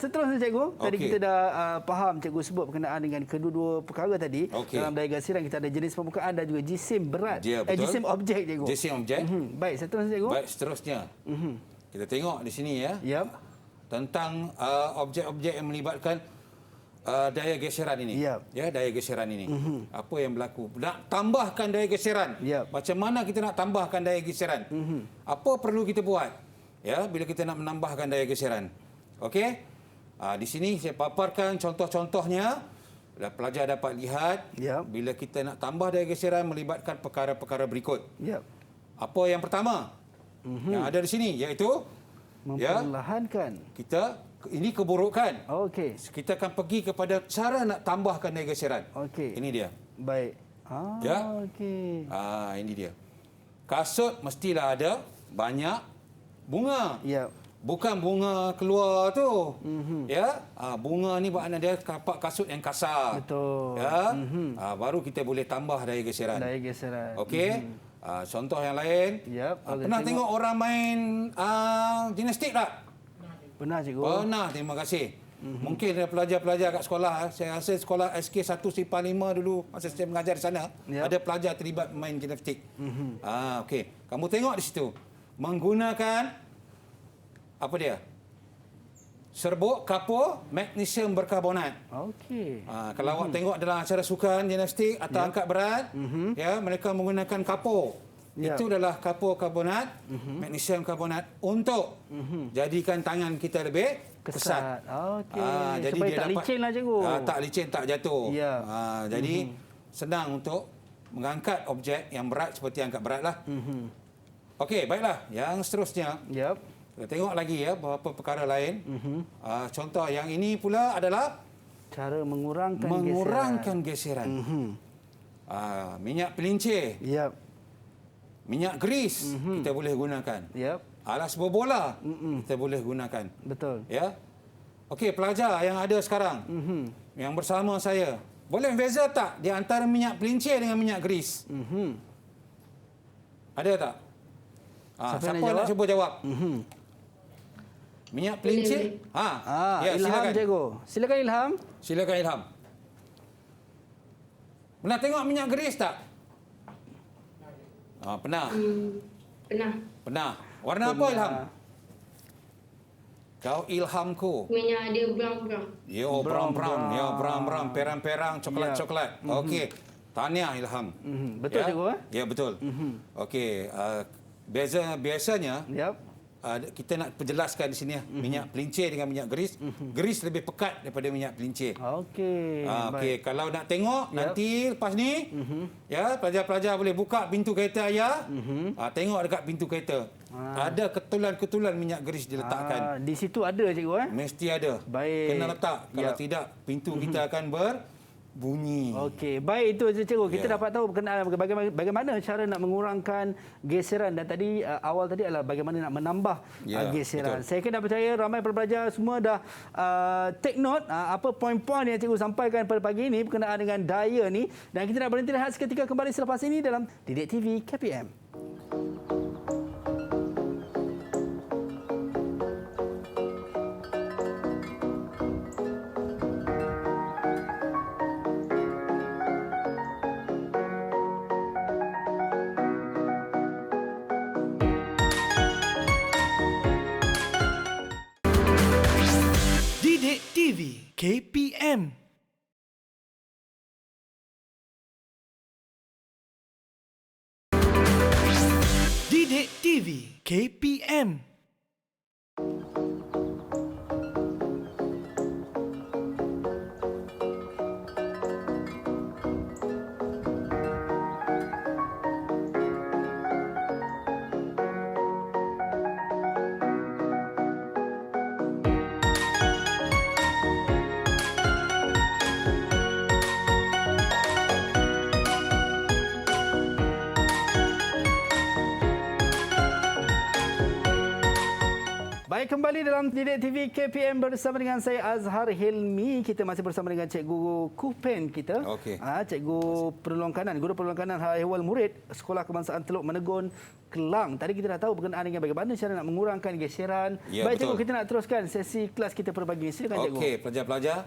Seterusnya cikgu. Tadi kita dah faham cikgu sebut berkenaan dengan kedua-dua perkara tadi. Dalam daya geseran kita ada jenis permukaan dan juga jisim berat. Jisim objek cikgu. Jisim objek. Baik, seterusnya cikgu. Baik, seterusnya. Kita tengok di sini ya. Tentang objek-objek yang melibatkan daya geseran ini. Ya, daya geseran ini. Apa yang berlaku? Nak tambahkan daya geseran. Macam mana kita nak tambahkan daya geseran? Apa perlu kita buat? Ya, bila kita nak menambahkan daya geseran. Okey? Di sini saya paparkan contoh-contohnya. Pelajar dapat lihat bila kita nak tambah daya geseran melibatkan perkara-perkara berikut. Apa yang pertama? Yang ada di sini iaitu memperlahankan. Ini keburukan. Okey. Kita akan pergi kepada cara nak tambahkan daya geseran. Okey. Ini dia. Baik. Okey. Ini dia. Kasut mestilah ada banyak bunga. Bukan bunga keluar tu. Ya. Bunga ni makna dia kapak kasut yang kasar. Betul. Ya. Baru kita boleh tambah daya geseran. Okey. Contoh yang lain. Pernah tengok orang main gimnastik tak? Pernah cikgu. Pernah, terima kasih. Mungkin ada pelajar-pelajar kat sekolah. Saya rasa sekolah SK 1 SIPA 5 dulu masa saya mengajar di sana. Ada pelajar terlibat main gimnastik. Okey. Kamu tengok di situ. Menggunakan apa dia? Serbuk kapur magnesium berkarbonat. Okey. Kalau awak tengok dalam acara sukan gimnastik atau angkat berat, ya mereka menggunakan kapur. Itu adalah kapur karbonat, magnesium karbonat untuk jadikan tangan kita lebih kesat. Jadi supaya dia tak licin lah cikgu. Tak licin, tak jatuh. Jadi senang untuk mengangkat objek yang berat seperti angkat berat lah. Okey, baiklah. Yang seterusnya. Kita tengok lagi ya beberapa perkara lain. Contoh yang ini pula adalah cara mengurangkan geseran. Minyak pelincir. Minyak grease kita boleh gunakan. Alas berbola kita boleh gunakan. Betul. Ya. Okey, pelajar yang ada sekarang yang bersama saya, boleh beza tak di antara minyak pelincir dengan minyak grease? Ada tak? Siapa nak cuba jawab? Minyak pelincir? Ya, Ilham silakan. Cikgu. Silakan Ilham. Silakan Ilham. Pernah tengok minyak grease tak? Pernah. Pernah. Warna apa Ilham? Kau ilhamku. Minyak dia brown-brown. Brown-brown. Brown-brown. Perang-perang, coklat-coklat. Okey. Tahniah Ilham. Betul cikgu? Ya, betul. Okey. Biasanya kita nak perjelaskan di sini minyak pelincir dengan minyak grease. Grease lebih pekat daripada minyak pelincir. Okey. Kalau nak tengok nanti lepas ni ya pelajar-pelajar boleh buka pintu kereta ayah. Tengok dekat pintu kereta. Ada ketulan-ketulan minyak grease diletakkan. Di situ ada cikgu Mesti ada. Baik. Kena letak. Kalau tidak pintu kita akan bunyi. Okey, baik itu cikgu. Kita dapat tahu berkenaan bagaimana cara nak mengurangkan geseran dan tadi awal tadi adalah bagaimana nak menambah geseran. Betul. Saya kena percaya ramai pelajar semua dah take note apa poin-poin yang cikgu sampaikan pada pagi ini berkenaan dengan daya ni, dan kita nak berhenti rehat seketika, kembali selepas ini dalam Didik TV KPM. Didik TV KPM. Didik TV KPM. Baik, kembali dalam Didik TV KPM bersama dengan saya Azhar Hilmi. Kita masih bersama dengan Cikgu Kupen kita. Okey. Cikgu Guru Penolong Kanan Hal Ehwal Murid Sekolah Kebangsaan Teluk Menegon, Kelang. Tadi kita dah tahu berkenaan dengan bagaimana cara nak mengurangkan geseran. Ya, baik, betul. Cikgu, kita nak teruskan sesi kelas kita pada pagi ini. Silakan Cikgu. Okey, pelajar-pelajar.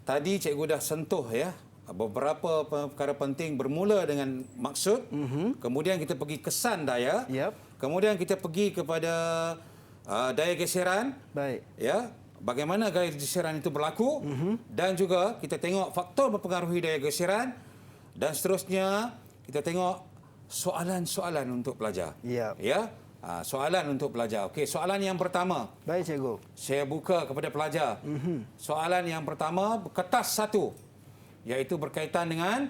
Tadi cikgu dah sentuh beberapa perkara penting, bermula dengan maksud. Kemudian kita pergi kesan daya. Kemudian kita pergi kepada daya geseran. Baik. Ya, bagaimana daya geseran itu berlaku, dan juga kita tengok faktor mempengaruhi daya geseran, dan seterusnya kita tengok soalan-soalan untuk pelajar. Ya. Soalan untuk pelajar. Okey, soalan yang pertama. Baik, Cikgu. Saya buka kepada pelajar. Soalan yang pertama, kertas 1, iaitu berkaitan dengan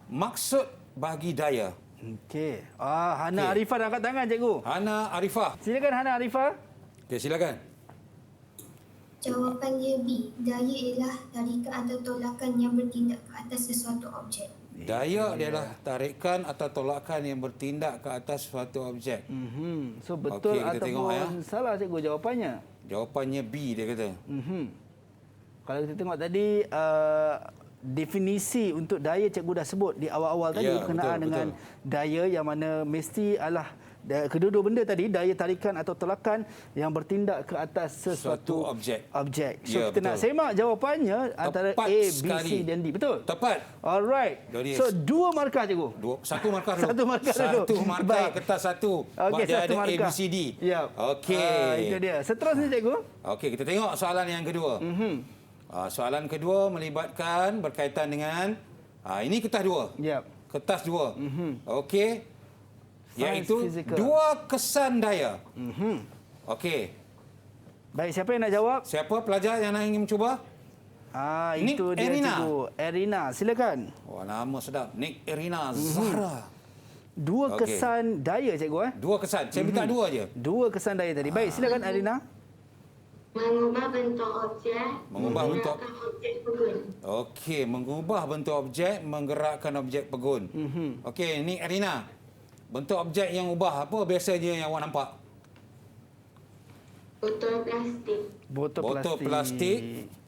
maksud bagi daya. Okey. Hana Arifah dah angkat tangan, Cikgu. Hana Arifah. Silakan Hana Arifah. Okey, silakan. Jawapannya B. Daya ialah tarikan atau tolakan yang bertindak ke atas sesuatu objek. Daya adalah tarikan atau tolakan yang bertindak ke atas suatu objek. So betul Okey, kita tengok, ataupun salah, Cikgu, jawapannya? Jawapannya B, dia kata. Kalau kita tengok tadi definisi untuk daya cikgu dah sebut di awal-awal tadi berkenaan dengan daya yang mana mesti adalah kedua-dua benda tadi, daya tarikan atau tolakan yang bertindak ke atas sesuatu objek. So kita nak semak jawapannya antara A, B, C dan D. Betul? Tepat. Alright. So 2 markah, Cikgu. Satu markah dulu. Satu markah dulu. Satu markah, kertas 1. Okey, Dia satu ada markah. A, B, C, D. Okey. Itu dia. Seterusnya, Cikgu. Okey, kita tengok soalan yang kedua. Soalan kedua melibatkan berkaitan dengan ini kertas 2. Kertas 2. Okey. Iaitu dua kesan daya. Okey. Baik, siapa yang nak jawab? Siapa pelajar yang ingin mencuba? Itu dia, Erina. Cikgu. Erina, silakan. Nama sedap. Nick Erina Zahra. Dua kesan daya, Cikgu. Dua kesan. Saya minta 2 je. 2 kesan daya tadi. Baik, silakan Erina. Mengubah bentuk objek, menggerakkan objek pegun. Okey, mengubah bentuk objek, menggerakkan objek pegun. Okey, ni Erina. Bentuk objek yang ubah apa biasanya yang awak nampak? Botol plastik. Botol plastik.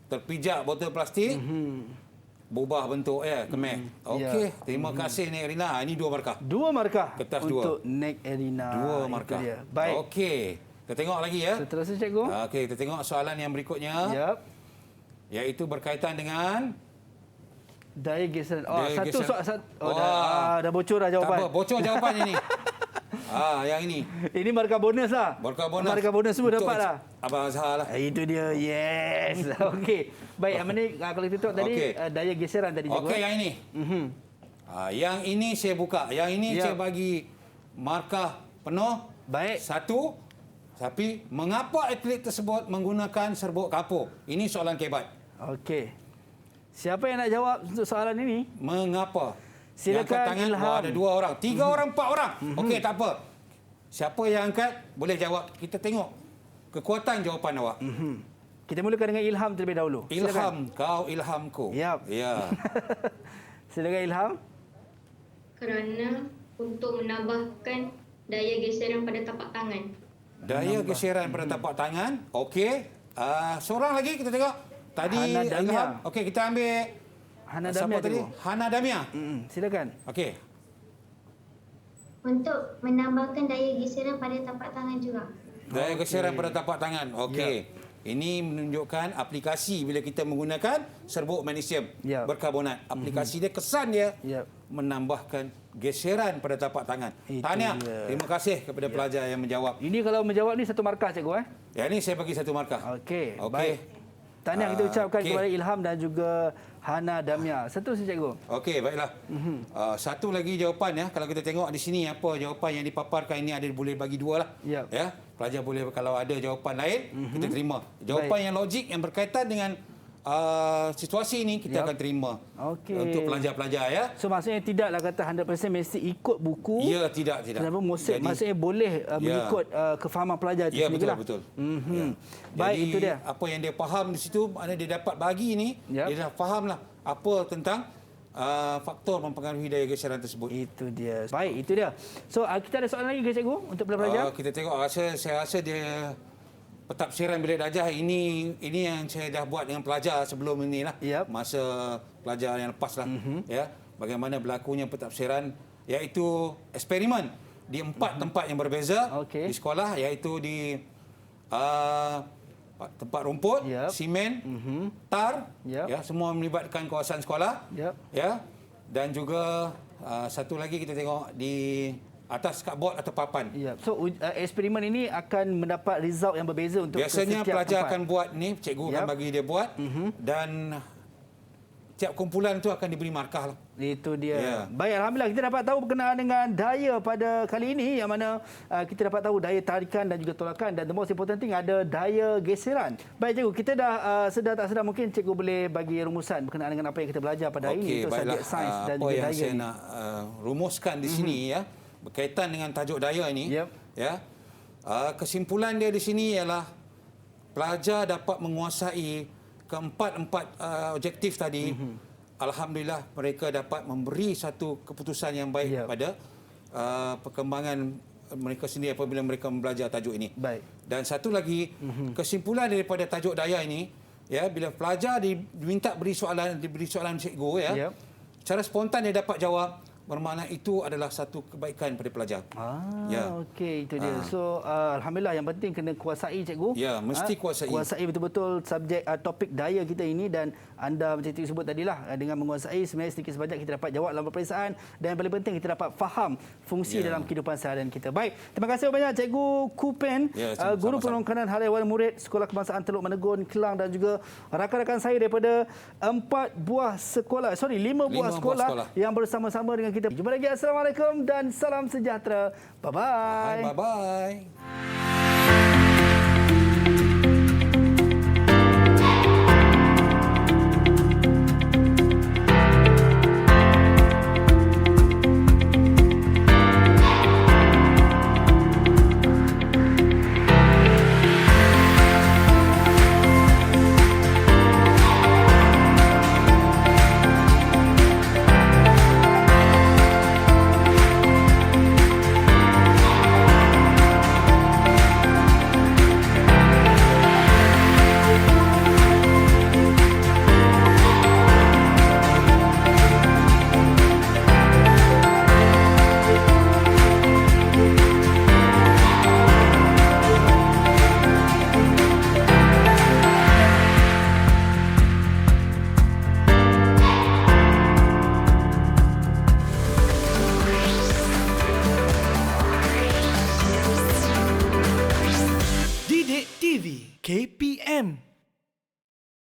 Terpijak botol plastik. Berubah bentuk kemeh. Okey, terima kasih Nek Erina. Ini 2 markah. 2 markah. Kertas 2. Untuk Nek Erina. 2 markah. Baik. Okey. Kita tengok lagi ya. Seterusnya, Cikgu. Okey, kita tengok soalan yang berikutnya. Iaitu berkaitan dengan daya geseran. Daya geseran. Dah bocor dah jawapan. Tak apa, bocor jawapannya ni. Yang ini. Ini markah bonus lah. Markah bonus. Markah bonus semua dapat dah. Abang Azhar lah. Itu dia. Yes. Okey. Baik, yang mana kalau kita tengok tadi daya geseran tadi, Cikgu. Okey, yang ini. Yang ini saya buka. Yang ini saya bagi markah penuh. Baik. 1. Tapi mengapa atlet tersebut menggunakan serbuk kapur? Ini soalan kebat. Okey. Siapa yang nak jawab untuk soalan ini? Mengapa? Silakan, yang angkat tangan, Ilham. ada 2 orang. 3 orang, 4 orang. Okey, tak apa. Siapa yang angkat, boleh jawab. Kita tengok kekuatan jawapan awak. Kita mulakan dengan Ilham terlebih dahulu. Ilham, kau ilhamku. Yap. Ya. Silakan Ilham. Kerana untuk menambahkan daya geseran pada tapak tangan. Daya geseran pada tapak tangan. Okey. Seorang lagi kita tengok. Tadi Hana Damia. Ilham. Okey, kita ambil Hana siapa Damia tadi? cikgu. Hana Damia. Silakan. Okey. Untuk menambahkan daya geseran pada tapak tangan juga. Daya geseran pada tapak tangan. Okey. Ini menunjukkan aplikasi bila kita menggunakan serbuk magnesium berkarbonat. Aplikasi dia, kesan dia menambahkan geseran pada tapak tangan. Tahniah. Terima kasih kepada pelajar yang menjawab. Ini kalau menjawab ni 1 markah cikgu. Ya, ini saya bagi 1 markah. Okey. Baik. Tahniah kita ucapkan kepada Ilham dan juga Hana Damia. Seterusnya cikgu. Okey, baiklah. Satu lagi jawapan ya. Kalau kita tengok di sini apa jawapan yang dipaparkan ini, ada boleh bagi 2 lah. Ya. Pelajar boleh, kalau ada jawapan lain kita terima. Jawapan yang logik yang berkaitan dengan situasi ini kita akan terima. Untuk pelajar-pelajar ya. So maksudnya tidaklah kata 100% mesti ikut buku. Ya, tidak. Kenapa maksudnya boleh mengikut kefahaman pelajar itu sendiri lah. Betul. Baik, jadi, itu dia. Apa yang dia faham di situ, mana dia dapat bagi ni, dia dah fahamlah apa tentang faktor mempengaruhi daya geseran tersebut. Itu dia. Baik, itu dia. So kita ada soalan lagi ke cikgu untuk pelajar? Kita tengok, saya rasa dia pentafsiran bilik darjah ini yang saya dah buat dengan pelajar sebelum inilah. Masa pelajar yang lepas lah. Ya, bagaimana berlakunya pentafsiran, iaitu eksperimen di 4 tempat yang berbeza di sekolah, iaitu di tempat rumput, simen, tar, semua melibatkan kawasan sekolah. Ya, dan juga satu lagi kita tengok di atas cardboard atau papan. So eksperimen ini akan mendapat result yang berbeza untuk biasanya setiap pelajar tempat. akan buat ni, cikgu akan bagi dia buat, dan tiap kumpulan itu akan diberi markah lah. Itu dia. Baik, alhamdulillah kita dapat tahu berkenaan dengan daya pada kali ini, yang mana kita dapat tahu daya tarikan dan juga tolakan, dan the most important thing ada daya geseran. Baik cikgu, kita dah sedar tak sedar mungkin cikgu boleh bagi rumusan berkenaan dengan apa yang kita belajar pada hari ini untuk subjek sains dan juga daya. Apa yang saya nak rumuskan di sini ya, berkaitan dengan tajuk daya ini, kesimpulan dia di sini ialah pelajar dapat menguasai keempat-empat objektif tadi. Alhamdulillah mereka dapat memberi satu keputusan yang baik pada perkembangan mereka sendiri apabila mereka belajar tajuk ini. Dan satu lagi, kesimpulan daripada tajuk daya ini, bila pelajar diminta diberi soalan cikgu, secara spontan dia dapat jawab, bermakna itu adalah satu kebaikan pada pelajar. Okey, itu dia. So alhamdulillah, yang penting kena kuasai cikgu. Ya, mesti kuasai. Kuasai betul-betul subjek topik daya kita ini, dan anda macam cikgu sebut tadilah, dengan menguasai sebenarnya sedikit sebanyak kita dapat jawab dalam peperiksaan, dan yang paling penting kita dapat faham fungsi dalam kehidupan seharian kita. Baik, terima kasih banyak cikgu Kupen, guru penongkanan hal ehwal murid Sekolah Kebangsaan Teluk Menegon, Kelang, dan juga rakan-rakan saya daripada 5 buah sekolah yang bersama-sama dengan kita. Jumpa lagi. Assalamualaikum dan salam sejahtera. Bye-bye. Bye-bye.